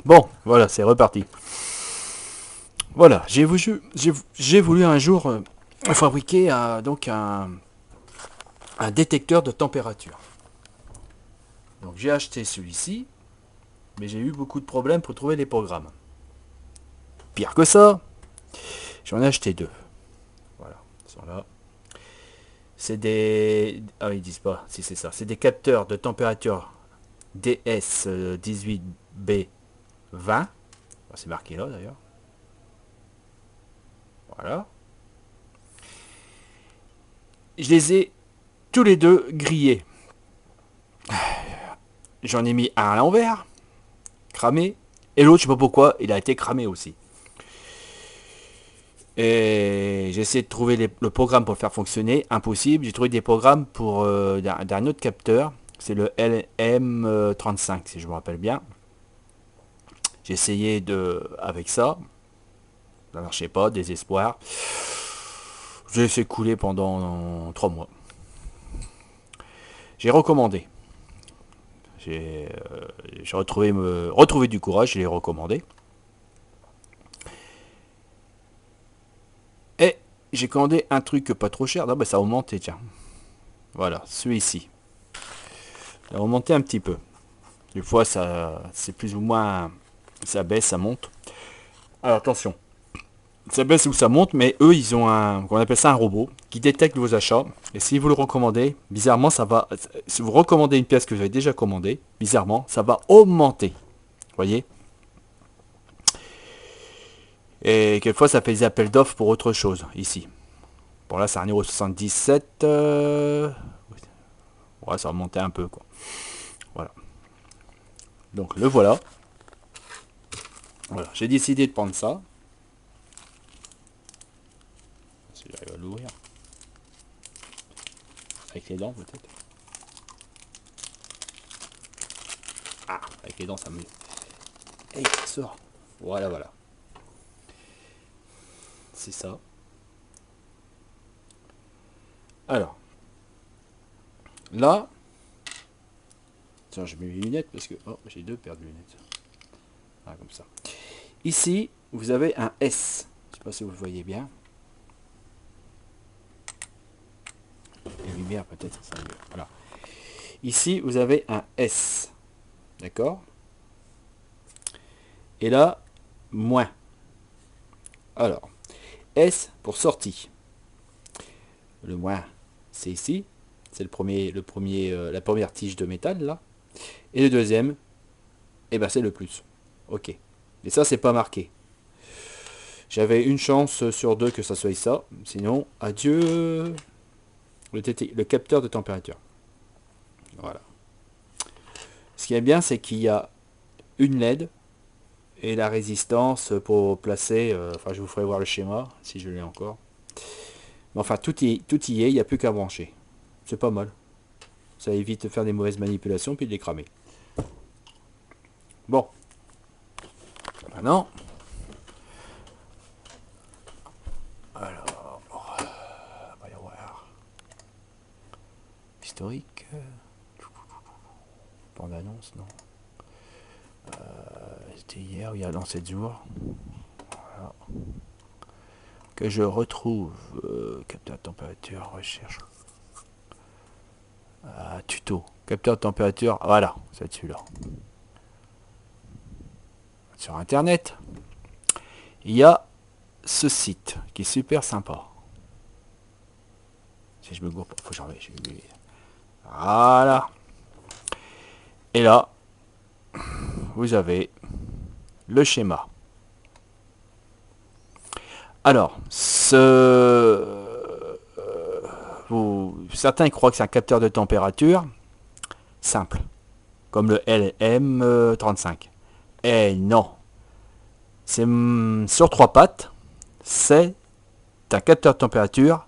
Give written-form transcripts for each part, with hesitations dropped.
Bon, voilà, c'est reparti. Voilà, j'ai voulu un jour fabriquer donc un détecteur de température. Donc j'ai acheté celui-ci, mais j'ai eu beaucoup de problèmes pour trouver les programmes. Pire que ça, j'en ai acheté deux. Voilà, ils sont là. C'est des... Ah, ils disent pas si c'est ça. C'est des capteurs de température DS18B20. C'est marqué là d'ailleurs. Voilà. Je les ai tous les deux grillés. J'en ai mis un à l'envers, cramé, et l'autre, je sais pas pourquoi, il a été cramé aussi. Et j'ai essayé de trouver le programme pour le faire fonctionner, impossible. J'ai trouvé des programmes pour d'un autre capteur, c'est le LM35 si je me rappelle bien. J'ai essayé avec ça, ça marchait pas, désespoir. J'ai laissé couler pendant 3 mois. J'ai recommandé. J'ai retrouvé du courage, je l'ai recommandé. Et j'ai commandé un truc pas trop cher. Non, bah ça a augmenté, tiens. Voilà, celui-ci. Il a augmenté un petit peu. Des fois, c'est plus ou moins... Ça baisse, ça monte. Alors attention. Ça baisse ou ça monte, mais eux, ils ont on appelle ça un robot, qui détecte vos achats. Et si vous le recommandez, bizarrement, ça va... Si vous recommandez une pièce que vous avez déjà commandée, bizarrement, ça va augmenter. Vous voyez? Et quelquefois, ça fait des appels d'offres pour autre chose, ici. Bon, là, c'est 1,77 €. Ouais, ça va monter un peu, quoi. Voilà. Donc, le voilà. Voilà. J'ai décidé de prendre ça. Si j'arrive à l'ouvrir. Avec les dents, peut-être. Ah, avec les dents, ça me... Hey, ça sort. Voilà, voilà. C'est ça. Alors. Là. Tiens, je mets mes lunettes parce que... Oh, j'ai deux paires de lunettes. Ah, comme ça. Ici, vous avez un S. Je sais pas si vous le voyez bien. Les lumières, peut-être. Voilà. Ici, vous avez un S. D'accord? Et là, moins. Alors, S pour sortie. Le moins, c'est ici. C'est la première tige de métal, là. Et le deuxième, eh ben, c'est le plus. Ok. Et ça, c'est pas marqué. J'avais une chance sur deux que ça soit ça. Sinon, adieu le capteur de température. Voilà. Ce qui est bien, c'est qu'il y a une LED et la résistance pour placer. Enfin, je vous ferai voir le schéma si je l'ai encore. Mais enfin, tout y est. Il n'y a plus qu'à brancher. C'est pas mal. Ça évite de faire des mauvaises manipulations puis de les cramer. Bon. Maintenant. Alors. On va y voir. Historique. Bande annonce, non. C'était hier, il y a dans 7 jours. Voilà. Que je retrouve. Capteur de température, recherche. Tuto. Capteur de température. Voilà, c'est celui-là. Sur internet, il y a ce site qui est super sympa. Si je me gourre pas, faut que j'en vais. Voilà. Et là, vous avez le schéma. Alors, certains croient que c'est un capteur de température simple, comme le LM35. Et non, c'est sur 3 pattes, c'est un capteur de température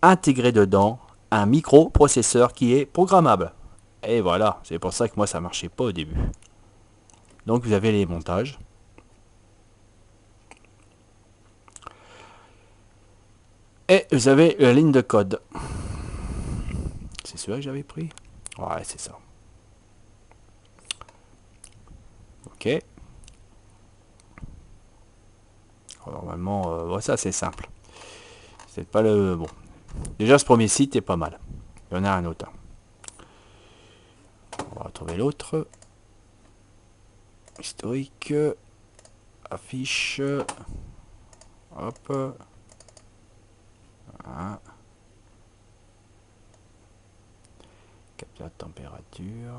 intégré dedans un microprocesseur qui est programmable. Et voilà, c'est pour ça que moi ça marchait pas au début. Donc vous avez les montages. Et vous avez la ligne de code. C'est celui que j'avais pris. Ouais, c'est ça. Ok. Normalement, ouais, ça c'est simple. C'est pas le bon. Déjà ce premier site est pas mal. Il y en a un autre. On va retrouver l'autre. Historique. Affiche. Hop. Voilà. Capteur de température.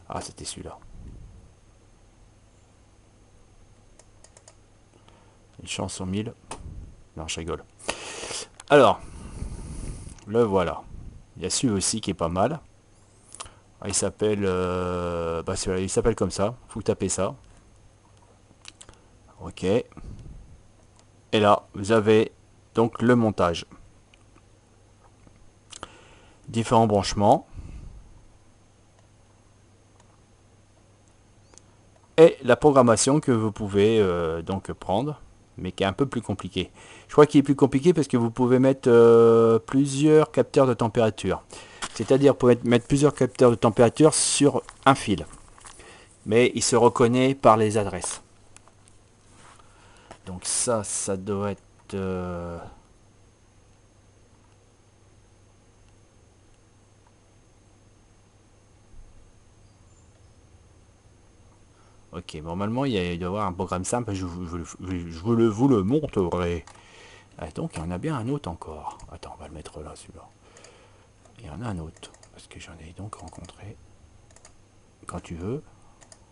Ah, c'était celui-là. Une chance sur 1000. Non, je rigole. Alors, le voilà. Il y a celui aussi qui est pas mal. Il s'appelle il s'appelle comme ça. Faut taper ça. Ok. Et là, vous avez donc le montage. Différents branchements. Et la programmation que vous pouvez donc prendre, mais qui est un peu plus compliqué. Je crois qu'il est plus compliqué parce que vous pouvez mettre plusieurs capteurs de température. C'est-à-dire vous pouvez mettre plusieurs capteurs de température sur un fil. Mais il se reconnaît par les adresses. Donc ça doit être... Ok, normalement il doit y avoir un programme simple, vous le montrerai. Ah, donc il y en a bien un autre encore. Attends, on va le mettre là, celui-là. Il y en a un autre, parce que j'en ai donc rencontré. Quand tu veux.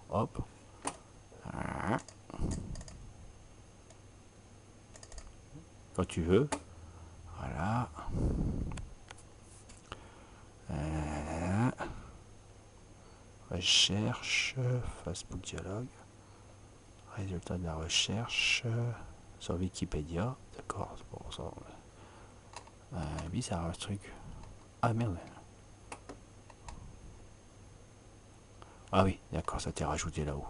Hop. Voilà. Quand tu veux. Voilà. Recherche. Facebook dialogue. Résultat de la recherche. Sur Wikipédia. D'accord, c'est pour ça. Bizarre ce truc. Ah merde. Ah oui, d'accord, ça t'est rajouté là-haut.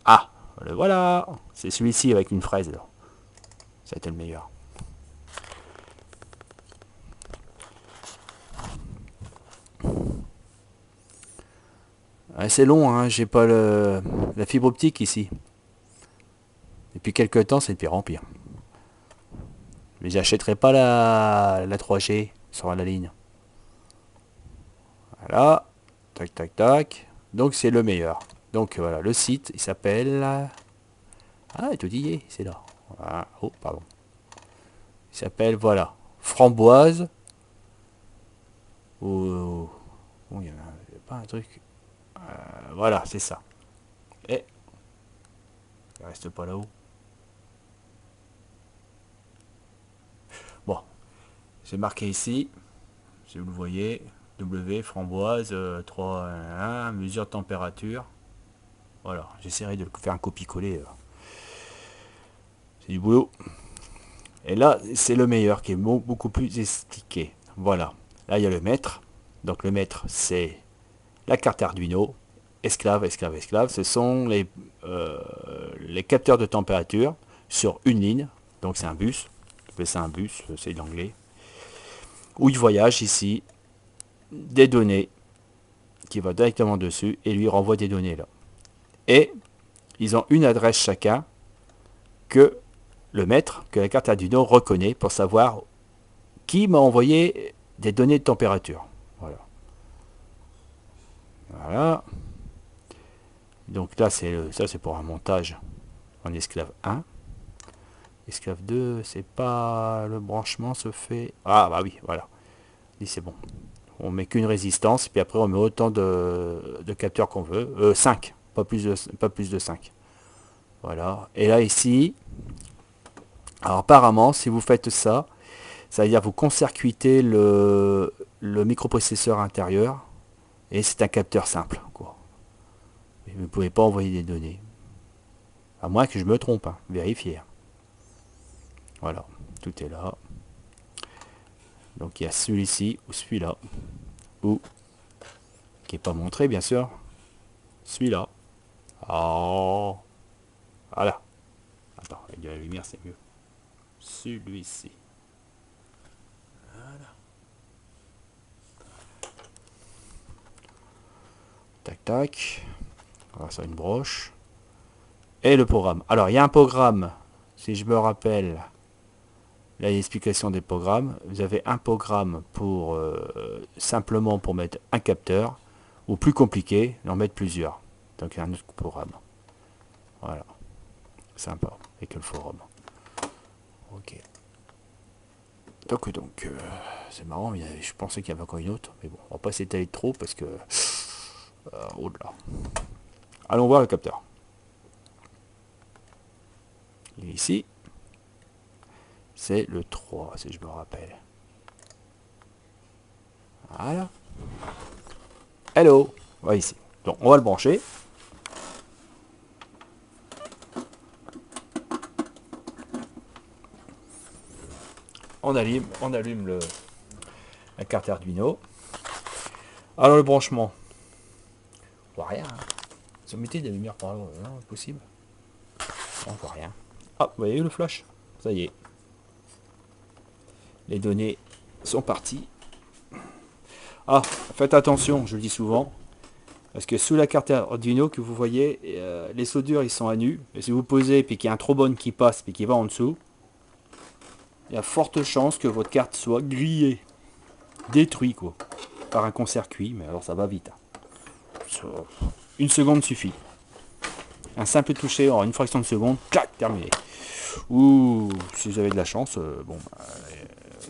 Ah, le voilà. C'est celui-ci avec une fraise là. C'était le meilleur. C'est long, hein, j'ai pas la fibre optique ici. Depuis quelques temps, c'est de pire en pire. Mais j'achèterai pas la 3G sur la ligne. Voilà. Tac, tac, tac. Donc c'est le meilleur. Donc voilà, le site, il s'appelle... Ah, tout y est, c'est là. Voilà. Oh, pardon. Il s'appelle, voilà, Framboise. Oh, il n'y a pas un truc. Voilà, c'est ça. Et il reste pas là-haut. Bon, c'est marqué ici, si vous le voyez, W framboise 3 mesure de température. Voilà, j'essaierai de faire un copier-coller. C'est du boulot. Et là, c'est le meilleur qui est beaucoup plus expliqué. Voilà. Là, il y a le mètre. Donc le mètre, c'est la carte Arduino. Esclave, esclave, esclave. Ce sont les capteurs de température sur une ligne. Donc c'est un bus. C'est un bus, c'est l'anglais. Où il voyage ici des données qui va directement dessus et lui renvoie des données là. Et ils ont une adresse chacun que le maître, que la carte Arduino reconnaît pour savoir qui m'a envoyé des données de température. Voilà. Voilà. Donc là, ça c'est pour un montage en esclave 1. Esclave 2, c'est pas... Le branchement se fait... Ah bah oui, voilà. Et c'est bon. On met qu'une résistance, puis après on met autant de capteurs qu'on veut. 5, pas plus de 5. Voilà. Et là ici, alors apparemment, si vous faites ça, ça veut dire vous court-circuitez le microprocesseur intérieur, et c'est un capteur simple, quoi. Et vous ne pouvez pas envoyer des données. À moins que je me trompe, hein. Vérifiez. Voilà, tout est là. Donc il y a celui-ci ou celui-là, ou qui n'est pas montré bien sûr, celui-là. Oh, voilà. Attends, avec de la lumière c'est mieux. Celui-ci. Voilà. Tac, tac. On va faire une broche. Et le programme. Alors, il y a un programme, si je me rappelle, là, il y a l'explication des programmes. Vous avez un programme pour simplement pour mettre un capteur, ou plus compliqué, en mettre plusieurs. Donc, il y a un autre programme. Voilà. Sympa, avec le forum. Ok. Donc c'est marrant, je pensais qu'il y avait encore une autre, mais bon, on va pas s'étaler trop parce que... oh là. Allons voir le capteur. Et ici, c'est le 3, si je me rappelle. Voilà. Hello. Voilà ici. Donc on va le brancher. On allume la carte Arduino. Alors le branchement. On voit rien. Hein. Ils ont mis des lumières par là. Non, impossible. On voit rien. Ah, vous voyez le flash. Ça y est. Les données sont parties. Ah, faites attention, je le dis souvent. Parce que sous la carte Arduino que vous voyez, les soudures ils sont à nu. Et si vous posez et qu'il y a un trombone qui passe et qui va en dessous, il y a forte chance que votre carte soit grillée. Détruite quoi. Par un court-circuit, mais alors ça va vite. Une seconde suffit. Un simple toucher en une fraction de seconde, clac, terminé. Ou si vous avez de la chance,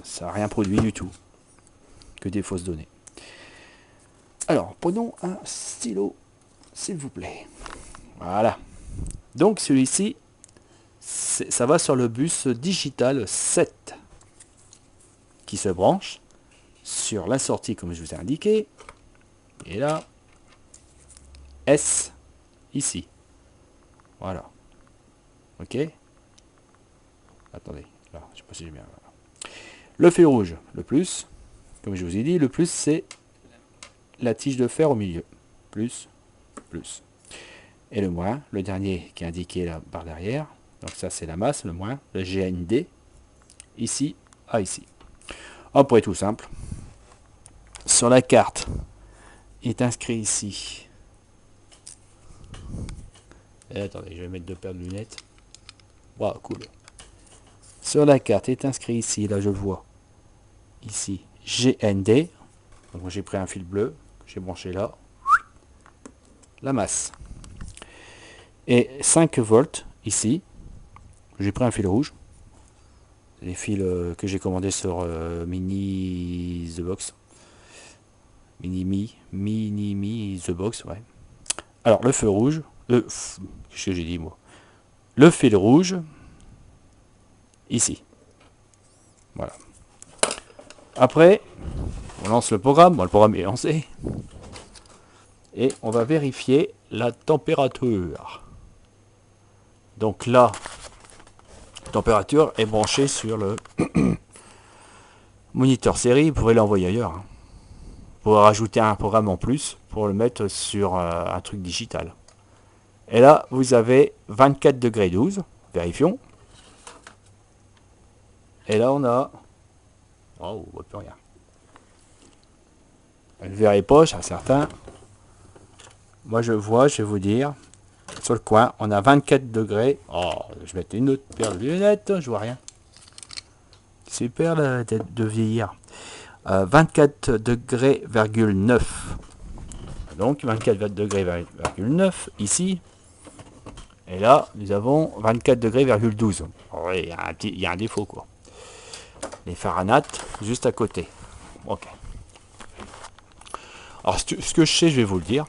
ça n'a rien produit du tout. Que des fausses données. Alors, prenons un stylo, s'il vous plaît. Voilà. Donc celui-ci, ça va sur le bus digital 7 qui se branche sur la sortie comme je vous ai indiqué. Et là, S ici. Voilà. Ok. Attendez, là, je sais pas si j'ai bien. Voilà. Le fil rouge, le plus. Comme je vous ai dit, le plus c'est la tige de fer au milieu. Plus, plus. Et le moins, le dernier qui est indiqué là par derrière. Donc ça c'est la masse, le moins, le GND. Ici à ici. Après tout simple. Sur la carte, il est inscrit ici. Et attendez, je vais mettre deux paires de lunettes. Waouh, cool. Sur la carte est inscrit ici, là je le vois. Ici, GND. Donc j'ai pris un fil bleu, j'ai branché là. La masse. Et 5 volts ici. J'ai pris un fil rouge. C'est les fils que j'ai commandés sur Mini The Box. Mini The Box, ouais. Alors le feu rouge. Qu'est-ce que j'ai dit moi? Le fil rouge. Ici. Voilà. Après, on lance le programme. Bon, le programme est lancé. Et on va vérifier la température. Donc là, la température est branchée sur le moniteur série. Vous pouvez l'envoyer ailleurs. Hein. Vous pouvez rajouter un programme en plus pour le mettre sur un truc digital. Et là, vous avez 24 degrés 12. Vérifions. Et là, on a... Oh, on voit plus rien. Vous ne verrez pas, c'est certain. Moi, je vois, je vais vous dire. Sur le coin, on a 24 degrés. Oh, je vais mettre une autre paire de lunettes, je vois rien. Super la tête de vieillir. 24 degrés, 9. Donc 24 degrés, 9 ici. Et là, nous avons 24 degrés, 12. Oh, il y a un défaut quoi. Les Fahrenheit juste à côté. Ok. Alors ce que je sais, je vais vous le dire.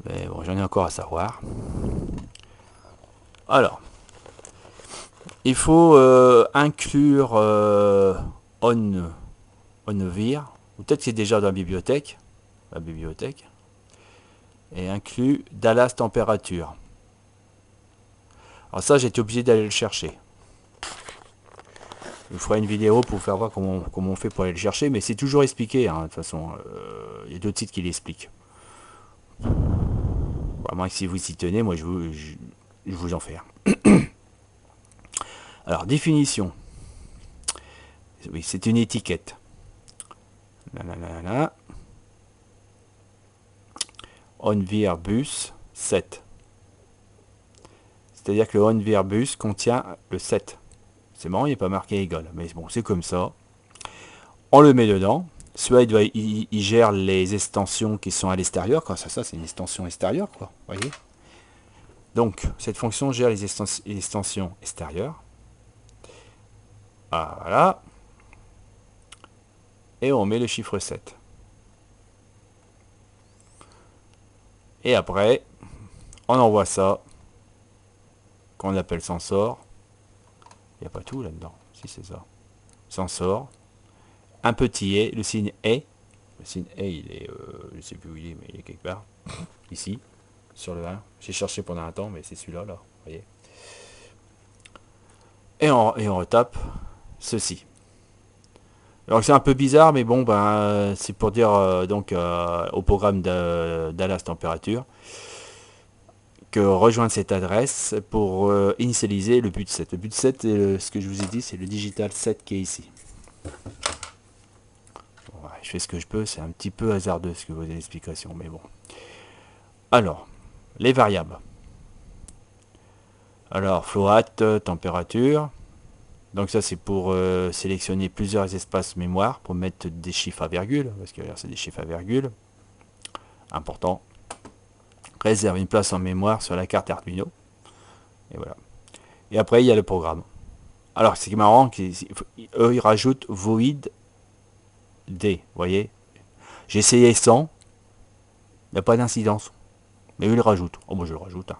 Mais bon, j'en ai encore à savoir. Alors, il faut inclure OnVir, ou peut-être que c'est déjà dans la bibliothèque, et inclut Dallas température. Alors ça, j'étais obligé d'aller le chercher. Je ferai une vidéo pour vous faire voir comment on fait pour aller le chercher, mais c'est toujours expliqué, hein, de toute façon. Il y a d'autres sites qui l'expliquent. Vraiment, si vous y tenez, moi je vous en fais un. Alors, définition. Oui, c'est une étiquette. Là. onVir-bus 7. C'est-à-dire que le onVir-bus contient le 7. C'est marrant, il n'est pas marqué égal, mais bon, c'est comme ça. On le met dedans. Celui-là, il gère les extensions qui sont à l'extérieur. Ça c'est une extension extérieure, quoi. Voyez. Donc, cette fonction gère les extensions extérieures. Ah, voilà. Et on met le chiffre 7. Et après, on envoie ça, qu'on appelle sensor. Il n'y a pas tout là-dedans. Si, c'est ça. Sensor. Un petit et, le signe et. Le signe et, il est, je ne sais plus où il est, mais il est quelque part. Ici, sur le 1. J'ai cherché pendant un temps, mais c'est celui-là, là. Vous voyez. Et on retape ceci. Alors c'est un peu bizarre, mais bon, ben, c'est pour dire au programme d'Alas Température que rejoindre cette adresse pour initialiser le but 7. Le but 7, ce que je vous ai dit, c'est le digital 7 qui est ici. Bon, ouais, je fais ce que je peux, c'est un petit peu hasardeux ce que vous avez l'explication, mais bon. Alors, les variables. Alors, float, température. Donc ça c'est pour sélectionner plusieurs espaces mémoire pour mettre des chiffres à virgule, parce que c'est des chiffres à virgule. Important. Réserve une place en mémoire sur la carte Arduino. Et voilà. Et après il y a le programme. Alors c'est marrant eux ils rajoutent void D. Vous voyez. J'ai essayé sans. Il n'y a pas d'incidence. Mais eux ils le rajoutent. Oh moi je le rajoute. Hein.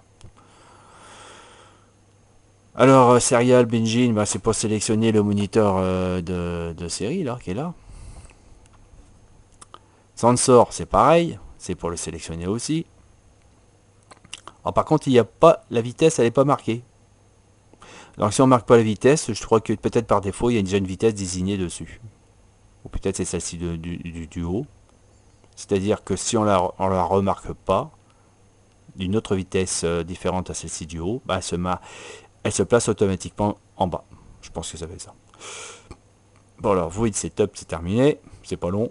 Alors, Serial Bingin, bah, c'est pour sélectionner le moniteur de série, là, qui est là. Sensor, c'est pareil, c'est pour le sélectionner aussi. Alors, par contre, il n'y a pas, la vitesse, elle n'est pas marquée. Donc, si on ne marque pas la vitesse, je crois que peut-être par défaut, il y a déjà une vitesse désignée dessus. Ou peut-être c'est celle-ci du haut. C'est-à-dire que si on la remarque pas, d'une autre vitesse différente à celle-ci du haut, bah, elle se place automatiquement en bas. Je pense que ça fait ça. Bon alors, void setup, c'est terminé. C'est pas long.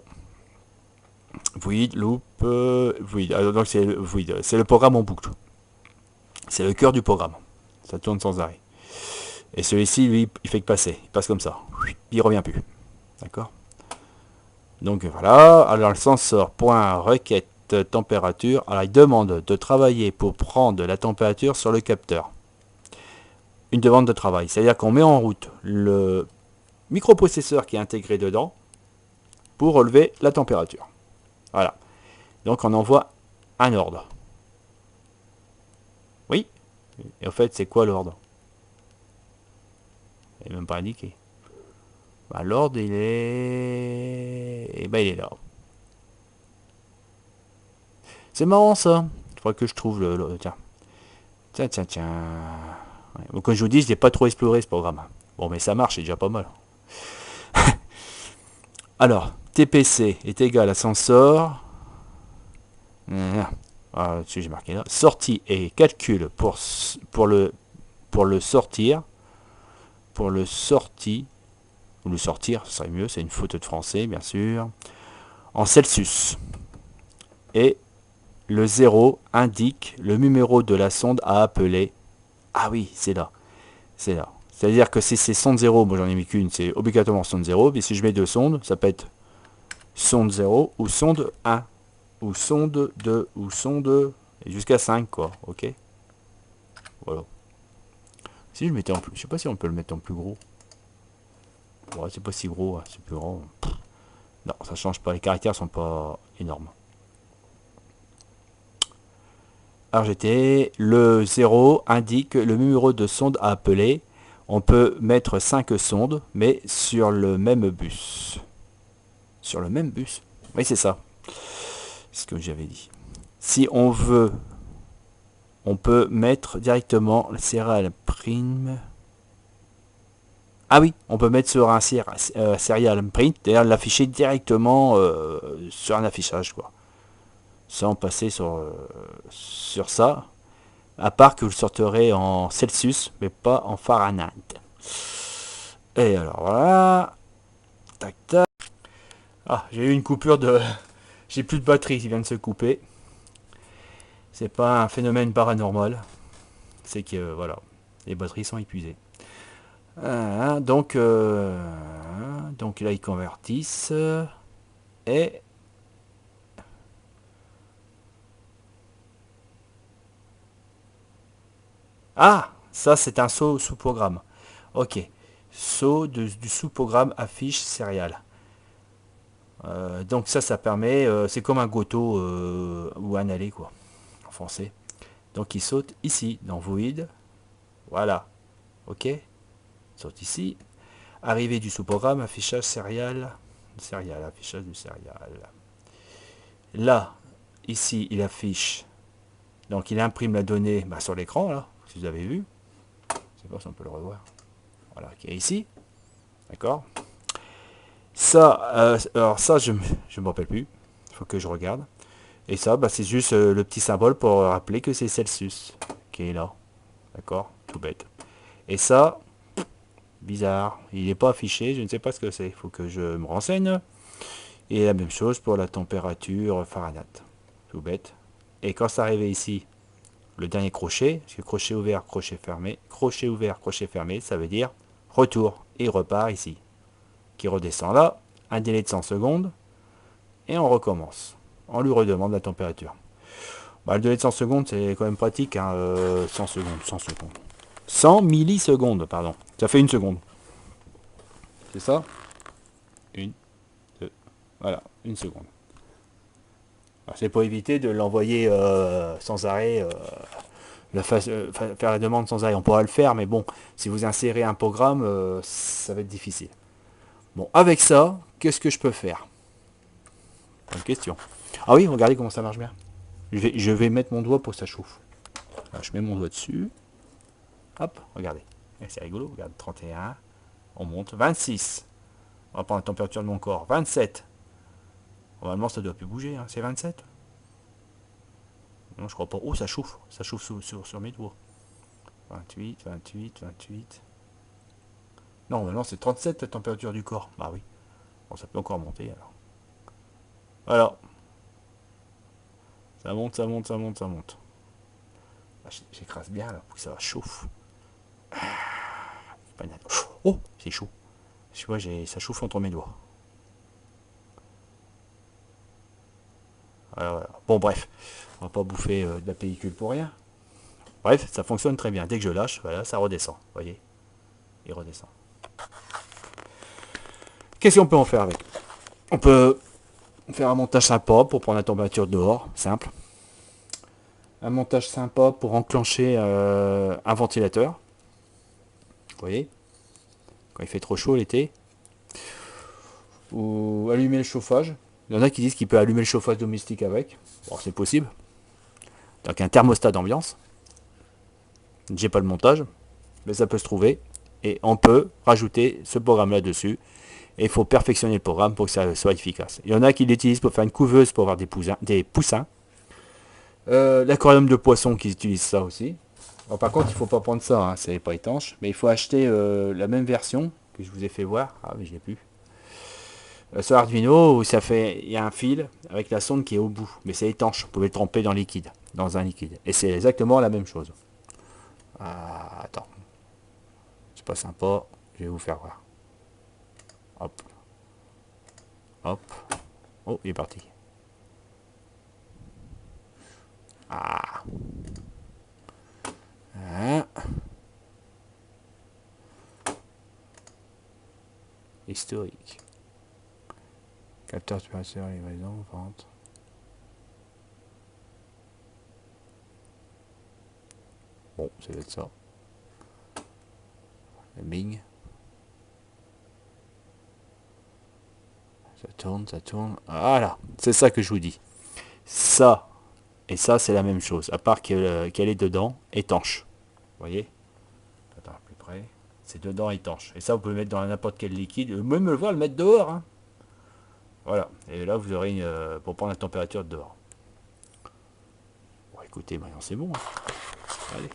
Void, loop, void. Alors, donc c'est void. C'est le programme en boucle. C'est le cœur du programme. Ça tourne sans arrêt. Et celui-ci, lui, il fait que passer. Il passe comme ça. Il revient plus. D'accord. Donc voilà. Alors le sensor point requête température. Alors il demande de travailler pour prendre la température sur le capteur. Une demande de travail. C'est-à-dire qu'on met en route le microprocesseur qui est intégré dedans pour relever la température. Voilà. Donc on envoie un ordre. Oui. Et en fait, c'est quoi l'ordre? Il n'est même pas indiqué. Bah, l'ordre, il est... Et ben, il est là. C'est marrant, ça. Il faudrait que je trouve le... Tiens. Tiens. Ouais. Donc, comme je vous dis, je n'ai pas trop exploré ce programme. Bon, mais ça marche, c'est déjà pas mal. Alors, TPC est égal à sensor. Ah, dessus j'ai marqué là. Sortie et calcul pour le sortir. Pour le sorti. Ou le sortir, ce serait mieux. C'est une faute de français, bien sûr. En Celsius. Et le 0 indique le numéro de la sonde à appeler. Ah oui, c'est là. C'est là. C'est-à-dire que si c'est sonde 0, moi j'en ai mis qu'une, c'est obligatoirement sonde 0. Mais si je mets deux sondes, ça peut être sonde 0 ou sonde 1. Ou sonde 2 ou sonde jusqu'à 5 quoi. Ok. Voilà. Si je le mettais en plus. Je sais pas si on peut le mettre en plus gros. Ouais, c'est pas si gros, hein, c'est plus grand. Non, ça change pas. Les caractères sont pas énormes. RGT, le 0 indique le numéro de sonde à appeler. On peut mettre 5 sondes, mais sur le même bus. Sur le même bus? Oui, c'est ça. C'est ce que j'avais dit. Si on veut, on peut mettre directement le serial prime. Ah oui, on peut mettre sur un serial print, c'est-à-dire l'afficher directement sur un affichage, quoi. Sans passer sur ça. À part que vous le sortirez en Celsius, mais pas en Fahrenheit. Et alors voilà. Tac tac. Ah, j'ai eu une coupure de... J'ai plus de batterie qui vient de se couper. C'est pas un phénomène paranormal. C'est que voilà, les batteries sont épuisées. Donc là ils convertissent et ah, ça c'est un saut sous programme. Ok, saut du sous programme affiche céréales. Donc ça permet, c'est comme un goto ou un aller quoi, en français. Donc il saute ici dans void, voilà, ok, il saute ici. Arrivée du sous-programme, affichage céréales, affichage du céréal. Là, ici, il affiche, donc il imprime la donnée sur l'écran, là, si vous avez vu. Je sais pas si on peut le revoir. Voilà, qui est ici. D'accord. Ça, alors ça, je ne me rappelle plus. Il faut que je regarde. Et ça, c'est juste le petit symbole pour rappeler que c'est Celsius qui est là. D'accord. Tout bête. Et ça, bizarre. Il n'est pas affiché. Je ne sais pas ce que c'est. Il faut que je me renseigne. Et la même chose pour la température Fahrenheit. Tout bête. Et quand ça arrivait ici, le dernier crochet, parce que crochet ouvert, crochet fermé, ça veut dire retour. Et il repart ici. Qui redescend là, un délai de 100 secondes, et on recommence. On lui redemande la température. Le délai de 100 secondes, c'est quand même pratique. 100 secondes, 100 secondes. 100 millisecondes, pardon. Ça fait une seconde. C'est ça? Une, deux, voilà, une seconde. C'est pour éviter de l'envoyer sans arrêt, faire la demande sans arrêt. On pourra le faire, mais bon, si vous insérez un programme, ça va être difficile. Bon, avec ça, qu'est-ce que je peux faire? Bonne question. Ah oui, regardez comment ça marche bien. Je vais mettre mon doigt pour que ça chauffe. Alors, je mets mon doigt dessus. Hop, regardez. C'est rigolo, regarde, 31. On monte. 26. On va prendre la température de mon corps. 27. Normalement, ça doit plus bouger. C'est 27. Non, je crois pas. Oh, ça chauffe. Ça chauffe sur mes doigts. 28, 28, 28. Non, normalement, c'est 37 la température du corps. Bah oui. Bon, ça peut encore monter alors. Alors. Ça monte, ça monte, ça monte, ça monte. J'écrase bien là pour que ça chauffe. Oh, c'est chaud. Je vois, ça chauffe entre mes doigts. Voilà. Bon, bref. On va pas bouffer de la pellicule pour rien. Bref, ça fonctionne très bien. Dès que je lâche, voilà, ça redescend. Vous voyez? Il redescend. Qu'est-ce qu'on peut en faire avec? On peut faire un montage sympa pour prendre la température dehors. Simple. Un montage sympa pour enclencher un ventilateur. Vous voyez? Quand il fait trop chaud l'été. Ou allumer le chauffage. Il y en a qui disent qu'il peut allumer le chauffage domestique avec. Bon, c'est possible. Donc un thermostat d'ambiance. J'ai pas le montage, mais ça peut se trouver. Et on peut rajouter ce programme là-dessus. Et il faut perfectionner le programme pour que ça soit efficace. Il y en a qui l'utilisent pour faire une couveuse pour avoir des poussins. L'aquarium de poissons qui utilise ça aussi. Alors, par contre, il ne faut pas prendre ça, c'est pas étanche. Mais il faut acheter la même version que je vous ai fait voir. Ah, mais je l'ai plus. Sur Arduino, où il y a un fil avec la sonde qui est au bout. Mais c'est étanche, vous pouvez le tremper dans un liquide. Et c'est exactement la même chose. Attends. C'est pas sympa, je vais vous faire voir. Hop. Hop. Oh, il est parti. Historique. Capteur supérieur, livraison, vente. Bon, ça doit être ça. Le Bing. Ça tourne. Voilà, c'est ça que je vous dis. Ça et ça, c'est la même chose, à part qu'elle est dedans, étanche. Vous voyez? Attends, plus près. C'est dedans étanche. Et ça, vous pouvez mettre dans n'importe quel liquide. Même le voir, le mettre dehors. Voilà. Et là, vous aurez pour prendre la température de dehors. Bon, écoutez, maintenant c'est bon. Allez.